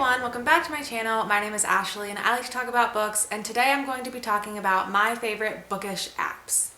everyone, welcome back to my channel. My name is Ashley and I like to talk about books, and today I'm going to be talking about my favorite bookish apps.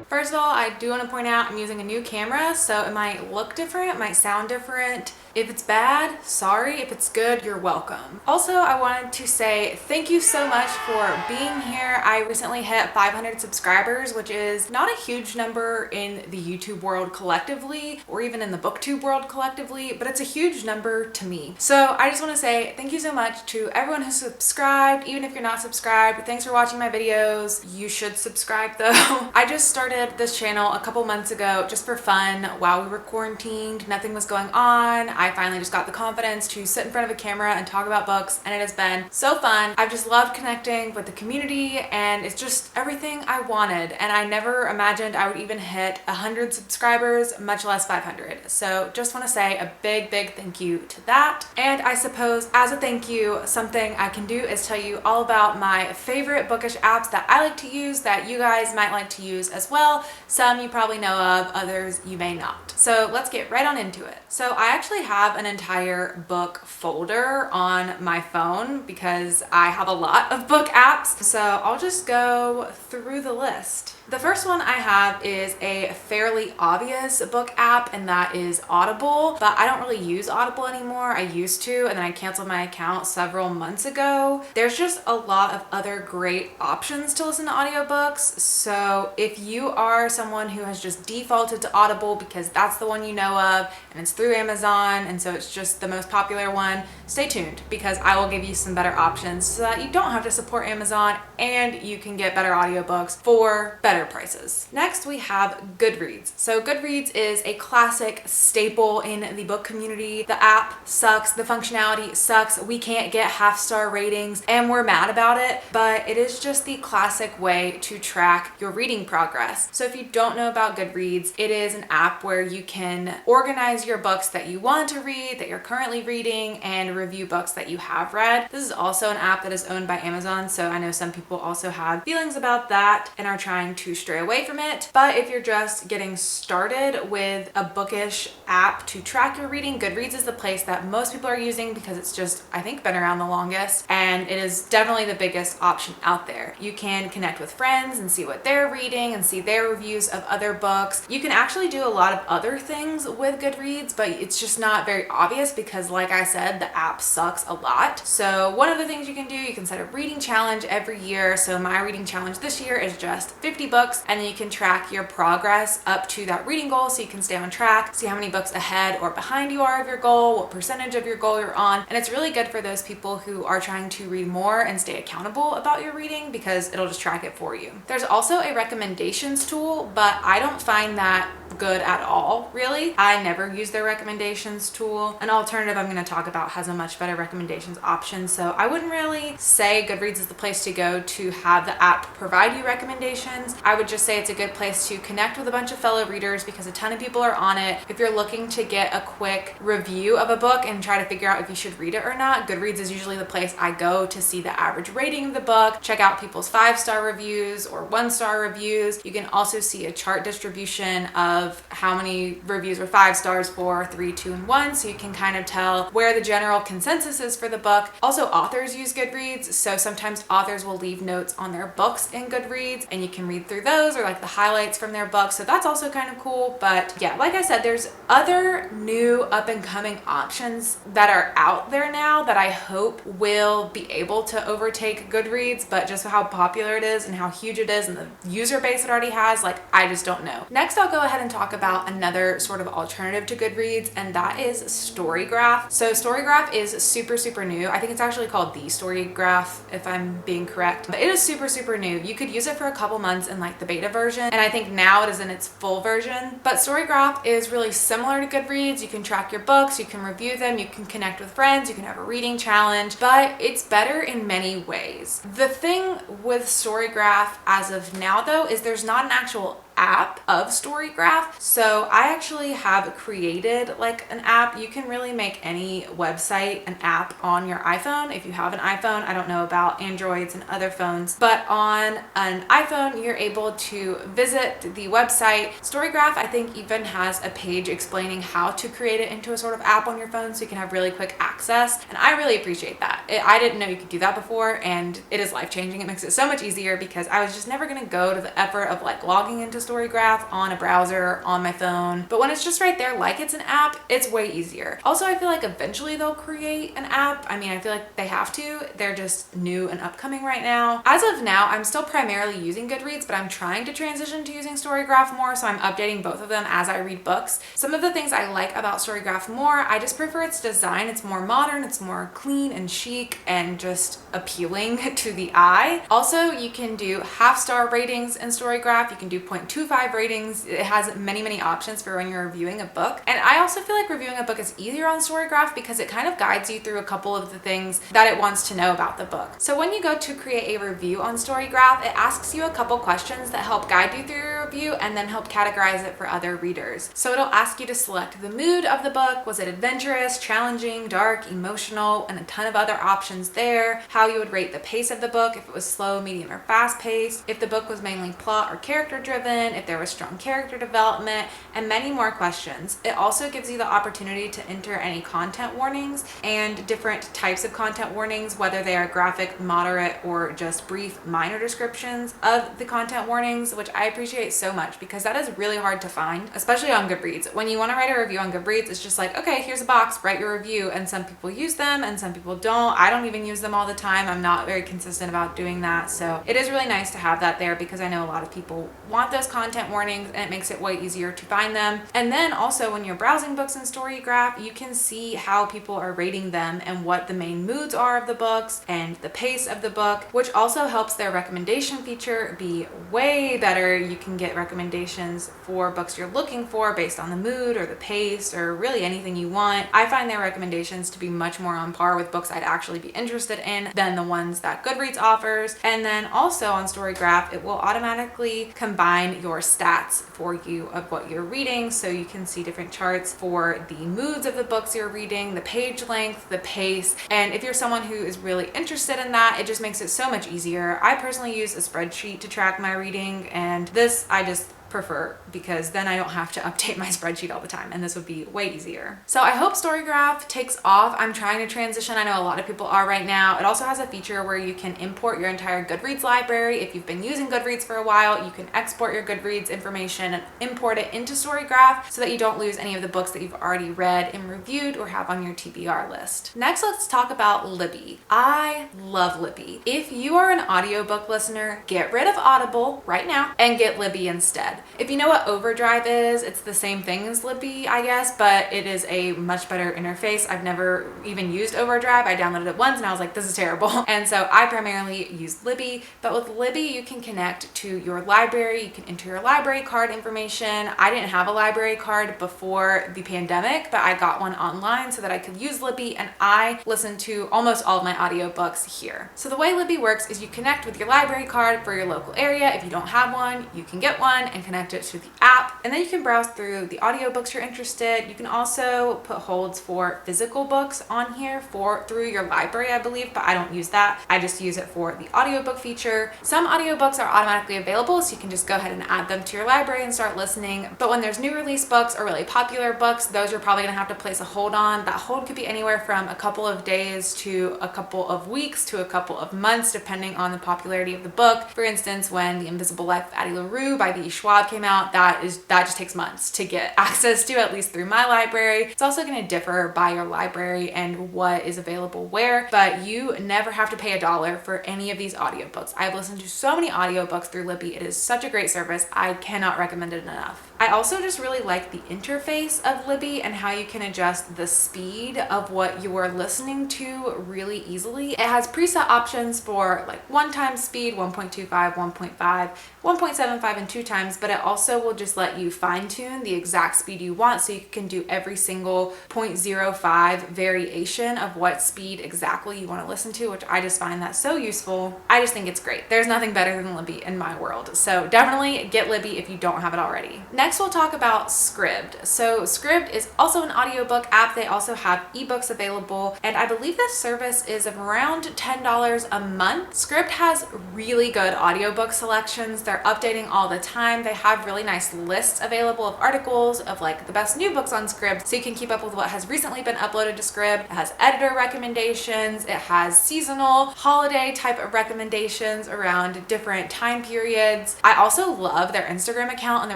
First of all, I do want to point out I'm using a new camera, so it might look different, it might sound different. If it's bad, sorry. If it's good, you're welcome. Also, I wanted to say thank you so much for being here. I recently hit 500 subscribers, which is not a huge number in the YouTube world collectively, or even in the booktube world collectively, but it's a huge number to me. So I just want to say thank you so much to everyone who's subscribed. Even if you're not subscribed, thanks for watching my videos. You should subscribe though. I just started this channel a couple months ago just for fun while we were quarantined. Nothing was going on. I finally just got the confidence to sit in front of a camera and talk about books, and it has been so fun. I've just loved connecting with the community, and it's just everything I wanted, and I never imagined I would even hit 100 subscribers, much less 500. So just want to say a big thank you to that. And I suppose as a thank you, something I can do is tell you all about my favorite bookish apps that I like to use that you guys might like to use as well. Some you probably know of, others you may not. So let's get right on into it. So I actually have an entire book folder on my phone because I have a lot of book apps. So I'll just go through the list. The first one I have is a fairly obvious book app, and that is Audible, but I don't really use Audible anymore. I used to, and then I canceled my account several months ago. There's just a lot of other great options to listen to audiobooks. So if you are someone who has just defaulted to Audible because that's the one you know of, and it's through Amazon, and so it's just the most popular one, stay tuned because I will give you some better options so that you don't have to support Amazon and you can get better audiobooks for better prices. Next, we have Goodreads. So Goodreads is a classic staple in the book community. The app sucks, the functionality sucks, we can't get half-star ratings, and we're mad about it, but it is just the classic way to track your reading progress. So if you don't know about Goodreads, it is an app where you can organize your books that you want to read, that you're currently reading, and review books that you have read. This is also an app that is owned by Amazon, so I know some people also have feelings about that and are trying to stray away from it. But if you're just getting started with a bookish app to track your reading, Goodreads is the place that most people are using because it's just, I think, been around the longest, and it is definitely the biggest option out there. You can connect with friends and see what they're reading and see their reviews of other books. You can actually do a lot of other things with Goodreads, but it's just not very obvious because, like I said, the app sucks a lot. So one of the things you can do, you can set a reading challenge every year. So my reading challenge this year is just 50 books, and then you can track your progress up to that reading goal so you can stay on track, see how many books ahead or behind you are of your goal, what percentage of your goal you're on. And it's really good for those people who are trying to read more and stay accountable about your reading because it'll just track it for you. There's also a recommendations tool, but I don't find that good at all, really. I never use their recommendations tool. An alternative I'm going to talk about has a much better recommendations option, so I wouldn't really say Goodreads is the place to go to have the app provide you recommendations. I would just say it's a good place to connect with a bunch of fellow readers because a ton of people are on it. If you're looking to get a quick review of a book and try to figure out if you should read it or not, Goodreads is usually the place I go to see the average rating of the book, check out people's 5-star reviews or 1-star reviews. You can also see a chart distribution of how many reviews were 5 stars, 4, 3, 2, and 1, so you can kind of tell where the general consensus is for the book. Also, authors use Goodreads, so sometimes authors will leave notes on their books in Goodreads, and you can read through those or like the highlights from their books, so that's also kind of cool. But yeah, like I said, there's other new up-and-coming options that are out there now that I hope will be able to overtake Goodreads, but just how popular it is and how huge it is and the user base it already has, like, I just don't know. Next, I'll go ahead and talk about another sort of alternative to Goodreads, and that is Storygraph. So Storygraph is super new. I think it's actually called the Storygraph, if I'm being correct. But it is super new. You could use it for a couple months in like the beta version, and I think now it is in its full version. But Storygraph is really similar to Goodreads. You can track your books, you can review them, you can connect with friends, you can have a reading challenge, but it's better in many ways. The thing with Storygraph as of now though is there's not an actual app of Storygraph. So I actually have created like an app. You can really make any website an app on your iPhone. If you have an iPhone, I don't know about Androids and other phones, but on an iPhone, you're able to visit the website. Storygraph, I think, even has a page explaining how to create it into a sort of app on your phone so you can have really quick access. And I really appreciate that. I didn't know you could do that before, and it is life-changing. It makes it so much easier because I was just never going to go to the effort of like logging into Storygraph on a browser on my phone. But when it's just right there like it's an app, it's way easier. Also, I feel like eventually they'll create an app. I mean, I feel like they have to. They're just new and upcoming right now. As of now, I'm still primarily using Goodreads, but I'm trying to transition to using Storygraph more, so I'm updating both of them as I read books. Some of the things I like about Storygraph more, I just prefer its design. It's more modern, it's more clean and chic and just appealing to the eye. Also, you can do half-star ratings in Storygraph. You can do 0.25 ratings. It has many options for when you're reviewing a book. And I also feel like reviewing a book is easier on Storygraph because it kind of guides you through a couple of the things that it wants to know about the book. So when you go to create a review on Storygraph, it asks you a couple questions that help guide you through your review and then help categorize it for other readers. So it'll ask you to select the mood of the book. Was it adventurous, challenging, dark, emotional, and a ton of other options there. How you would rate the pace of the book, if it was slow, medium, or fast paced, if the book was mainly plot or character driven, if there was strong character development, and many more questions. It also gives you the opportunity to enter any content warnings and different types of content warnings, whether they are graphic, moderate, or just brief, minor descriptions of the content warnings, which I appreciate so much because that is really hard to find, especially on Goodreads. When you want to write a review on Goodreads, it's just like, okay, here's a box, write your review, and some people use them and some people don't. I don't even use them all the time. I'm not very consistent about doing that. So it is really nice to have that there because I know a lot of people want those content warnings and it makes it way easier to find them. And then also when you're browsing books in Storygraph, you can see how people are rating them and what the main moods are of the books and the pace of the book, which also helps their recommendation feature be way better. You can get recommendations for books you're looking for based on the mood or the pace or really anything you want. I find their recommendations to be much more on par with books I'd actually be interested in than the ones that Goodreads offers. And then also on Storygraph, it will automatically combine your stats for you of what you're reading. So you can see different charts for the moods of the books you're reading, the page length, the pace. And if you're someone who is really interested in that, it just makes it so much easier. I personally use a spreadsheet to track my reading, and this I just prefer because then I don't have to update my spreadsheet all the time, and this would be way easier. So I hope Storygraph takes off. I'm trying to transition. I know a lot of people are right now. It also has a feature where you can import your entire Goodreads library. If you've been using Goodreads for a while, you can export your Goodreads information and import it into Storygraph so that you don't lose any of the books that you've already read and reviewed or have on your TBR list. Next, let's talk about Libby. I love Libby. If you are an audiobook listener, get rid of Audible right now and get Libby instead. If you know what Overdrive is, it's the same thing as Libby, I guess, but it is a much better interface. I've never even used Overdrive. I downloaded it once and I was like, this is terrible. And so I primarily use Libby, but with Libby, you can connect to your library. You can enter your library card information. I didn't have a library card before the pandemic, but I got one online so that I could use Libby, and I listen to almost all of my audiobooks here. So the way Libby works is you connect with your library card for your local area. If you don't have one, you can get one and connect it to the app, and then you can browse through the audiobooks you're interested. You can also put holds for physical books on here through your library, I believe, but I don't use that. I just use it for the audiobook feature. Some audiobooks are automatically available, so you can just go ahead and add them to your library and start listening. But when there's new release books or really popular books, those you're probably gonna have to place a hold on. That hold could be anywhere from a couple of days to a couple of weeks to a couple of months, depending on the popularity of the book. For instance, when The Invisible Life of Addie LaRue by B. Schwab came out, that just takes months to get access to, at least through my library. It's also going to differ by your library and what is available where, but you never have to pay $1 for any of these audiobooks. I've listened to so many audiobooks through Libby. It is such a great service. I cannot recommend it enough. I also just really like the interface of Libby and how you can adjust the speed of what you are listening to really easily. It has preset options for like 1 time speed, 1.25, 1.5, 1.75, and 2 times, but it also will just let you fine tune the exact speed you want, so you can do every single 0.05 variation of what speed exactly you want to listen to, which I just find that so useful. I just think it's great. There's nothing better than Libby in my world. So definitely get Libby if you don't have it already. Next, we'll talk about Scribd. So Scribd is also an audiobook app. They also have ebooks available, and I believe this service is around $10 a month. Scribd has really good audiobook selections. They're updating all the time. They have really nice lists available of articles of like the best new books on Scribd, so you can keep up with what has recently been uploaded to Scribd. It has editor recommendations. It has seasonal, holiday type of recommendations around different time periods. I also love their Instagram account and the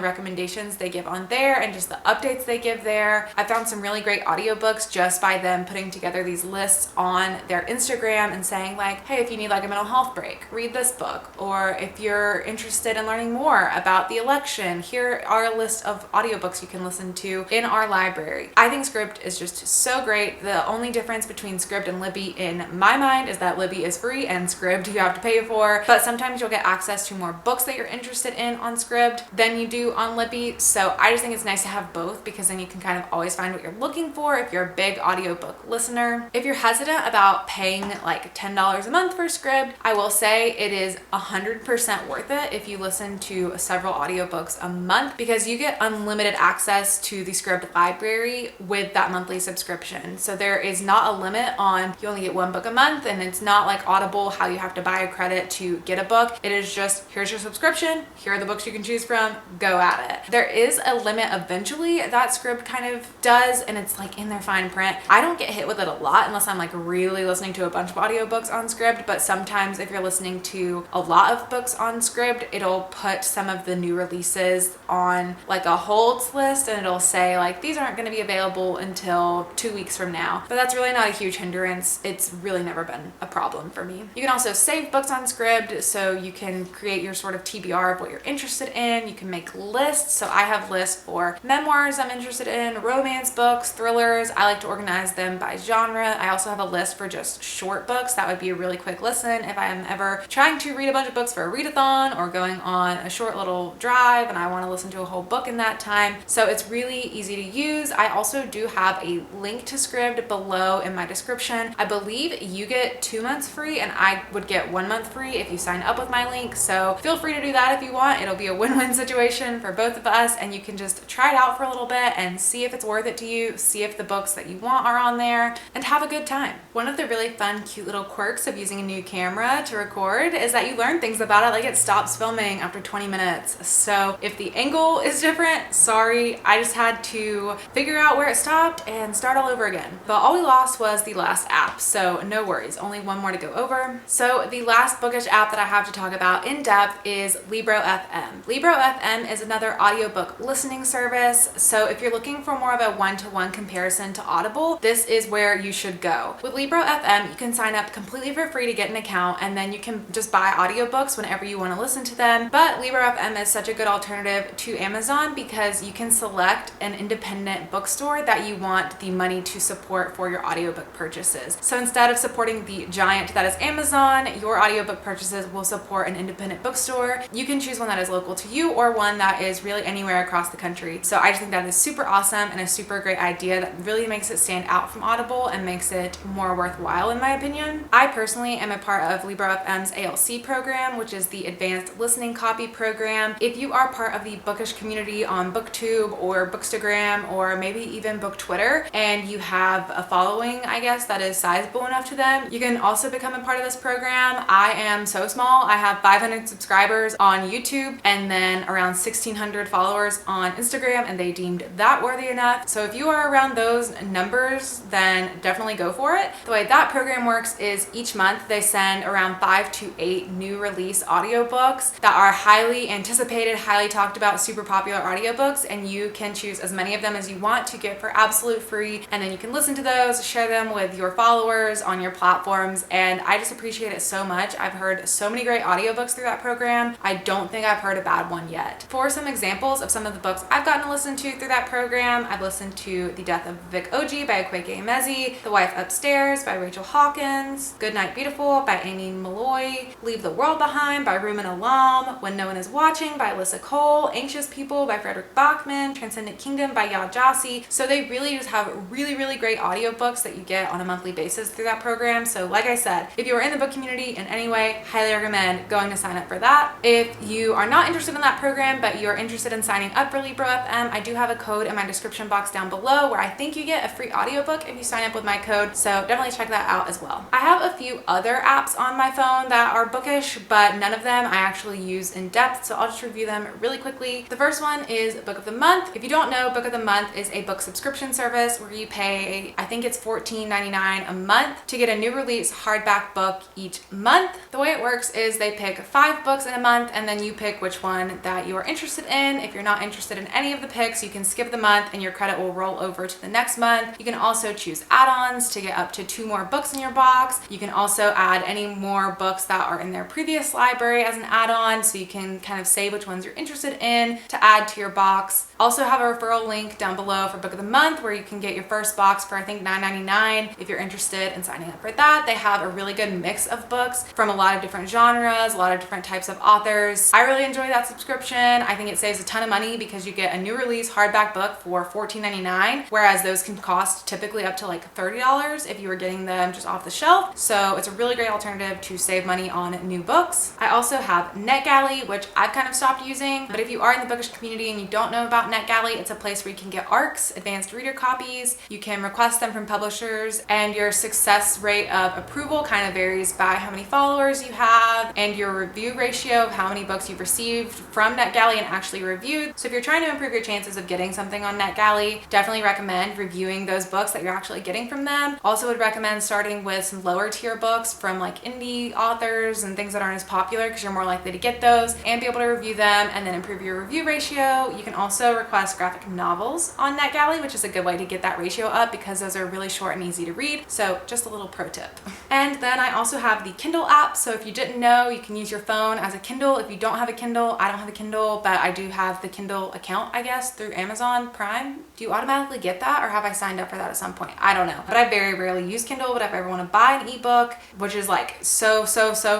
recommendations they give on there and just the updates they give there. I found some really great audiobooks just by them putting together these lists on their Instagram and saying like, hey, if you need like a mental health break, read this book. Or if you're interested in learning more about the election, here are a list of audiobooks you can listen to in our library. I think Scribd is just so great. The only difference between Scribd and Libby in my mind is that Libby is free and Scribd you have to pay for, but sometimes you'll get access to more books that you're interested in on Scribd than you do on Libby. So I just think it's nice to have both, because then you can kind of always find what you're looking for if you're a big audiobook listener. If you're hesitant about paying like $10 a month for Scribd, I will say it is 100% worth it if you listen to several audiobooks a month, because you get unlimited access to the Scribd library with that monthly subscription. So there is not a limit on, you only get 1 book a month, and it's not like Audible how you have to buy a credit to get a book. It is just, here's your subscription, here are the books you can choose from, go at it. There is a limit eventually that Scribd kind of does, and it's like in their fine print. I don't get hit with it a lot unless I'm like really listening to a bunch of audiobooks on Scribd, but sometimes if you're listening to a lot of books on Scribd, it'll put some of the new releases on like a holds list, and it'll say like, these aren't going to be available until 2 weeks from now. But that's really not a huge hindrance. It's really never been a problem for me. You can also save books on Scribd, so you can create your sort of TBR of what you're interested in. You can make lists. So I have lists for memoirs I'm interested in, romance books, thrillers. I like to organize them by genre. I also have a list for just short books. That would be a really quick listen if I am ever trying to read a bunch of books for a readathon or going on a short little drive and I want to listen to a whole book in that time. So it's really easy to use. I also do have a link to Scribd below in my description. I believe you get 2 months free, and I would get 1 month free if you sign up with my link. So feel free to do that if you want. It'll be a win-win situation for both of us, and you can just try it out for a little bit and see if it's worth it to you, see if the books that you want are on there, and have a good time. One of the really fun, cute little quirks of using a new camera to record is that you learn things about it, like it stops filming after 20 minutes. So if the angle is different, sorry, I just had to figure out where it stopped and start all over again. But all we lost was the last app, so no worries, only one more to go over. So the last bookish app that I have to talk about in depth is Libro FM. Libro FM is another audiobook listening service. So if you're looking for more of a one-to-one comparison to Audible, this is where you should go. With Libro FM, you can sign up completely for free to get an account, and then you can just buy audiobooks whenever you want to listen to them. But Libro FM is such a good alternative to Amazon because you can select an independent bookstore that you want the money to support for your audiobook purchases. So instead of supporting the giant that is Amazon, your audiobook purchases will support an independent bookstore. You can choose one that is local to you or one that is really anywhere across the country. So I just think that is super awesome and a super great idea that really makes it stand out from Audible and makes it more worthwhile in my opinion. I personally am a part of Libro FM's ALC program, which is the Advanced Listening Copy program. If you are part of the bookish community on BookTube or Bookstagram or maybe even Book Twitter, and you have a following, I guess, that is sizable enough to them, you can also become a part of this program. I am so small. I have 500 subscribers on YouTube and then around 1,600 followers on Instagram, and they deemed that worthy enough. So if you are around those numbers, then definitely go for it. The way that program works is each month they send around 5 to 8 new release audiobooks that are highly anticipated, highly talked about, super popular audiobooks, and you can choose as many of them as you want to get for absolute free, and then you can listen to those, share them with your followers on your platforms, and I just appreciate it so much. I've heard so many great audiobooks through that program. I don't think I've heard a bad one yet. For some examples examples of some of the books I've gotten to listen to through that program. I've listened to The Death of Vic Oji by Akwaeke Emezi, The Wife Upstairs by Rachel Hawkins, Goodnight Beautiful by Amy Malloy, Leave the World Behind by Rumen Alam, When No One Is Watching by Alyssa Cole, Anxious People by Frederick Bachman, Transcendent Kingdom by Yaa Gyasi. So they really just have really great audiobooks that you get on a monthly basis through that program. So like I said, if you are in the book community in any way, highly recommend going to sign up for that. If you are not interested in that program, but you're interested in signing up for Libro FM, I do have a code in my description box down below where I think you get a free audiobook if you sign up with my code. So definitely check that out as well. I have a few other apps on my phone that are bookish, but none of them I actually use in depth. So I'll just review them really quickly. The first one is Book of the Month. If you don't know, Book of the Month is a book subscription service where you pay, I think it's $14.99 a month to get a new release hardback book each month. The way it works is they pick 5 books in a month and then you pick which one that you are interested in. If you're not interested in any of the picks, you can skip the month and your credit will roll over to the next month. You can also choose add-ons to get up to 2 more books in your box. You can also add any more books that are in their previous library as an add-on, so you can kind of say which ones you're interested in to add to your box. Also have a referral link down below for Book of the Month where you can get your first box for I think $9.99 if you're interested in signing up for that. They have a really good mix of books from a lot of different genres, a lot of different types of authors. I really enjoy that subscription. I think it saves a ton of money because you get a new release hardback book for $14.99, whereas those can cost typically up to like $30 if you were getting them just off the shelf. So it's a really great alternative to save money on new books. I also have Netgalley, which I've kind of stopped using, but if you are in the bookish community and you don't know about Netgalley, it's a place where you can get ARCs, advanced reader copies. You can request them from publishers, and your success rate of approval kind of varies by how many followers you have and your review ratio of how many books you've received from Netgalley and actually reviewed. So if you're trying to improve your chances of getting something on Netgalley, definitely recommend reviewing those books that you're actually getting from them. Also would recommend starting with some lower tier books from like indie authors and things that aren't as popular because you're more likely to get those and be able to review them and then improve your review ratio. You can also request graphic novels on Netgalley, which is a good way to get that ratio up because those are really short and easy to read. So just a little pro tip. And then I also have the Kindle app. So if you didn't know, you can use your phone as a Kindle. If you don't have a Kindle, I don't have a Kindle, but I do have the Kindle account, I guess, through Amazon Prime. Do you automatically get that, or have I signed up for that at some point? I don't know. But I very rarely use Kindle, but if I ever want to buy an ebook, which is like so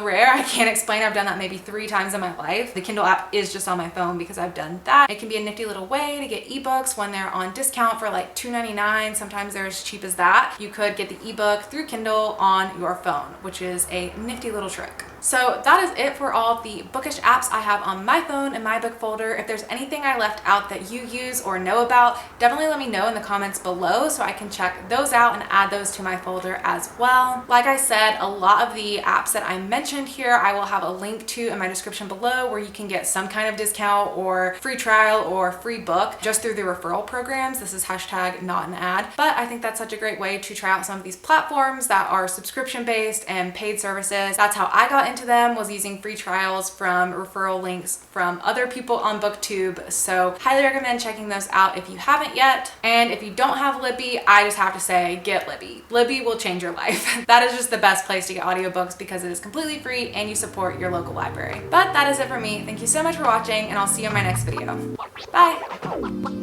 rare, I can't explain. I've done that maybe 3 times in my life. The Kindle app is just on my phone because I've done that. It can be a nifty little way to get ebooks when they're on discount for like $2.99. Sometimes they're as cheap as that. You could get the ebook through Kindle on your phone, which is a nifty little trick. So that is it for all of the bookish apps I have on my phone and my book folder. If there's anything I left out that you use or know about, definitely let me know in the comments below so I can check those out and add those to my folder as well. Like I said, a lot of the apps that I mentioned here, I will have a link to in my description below where you can get some kind of discount or free trial or free book just through the referral programs. This is hashtag not an ad, but I think that's such a great way to try out some of these platforms that are subscription based and paid services. That's how I got into them, was using free trials from referral links from other people on BookTube. So highly recommend checking those out if you haven't yet. And if you don't have Libby, I just have to say, get Libby. Libby will change your life. That is just the best place to get audiobooks because it is completely free and you support your local library. But that is it for me. Thank you so much for watching, and I'll see you in my next video. Bye.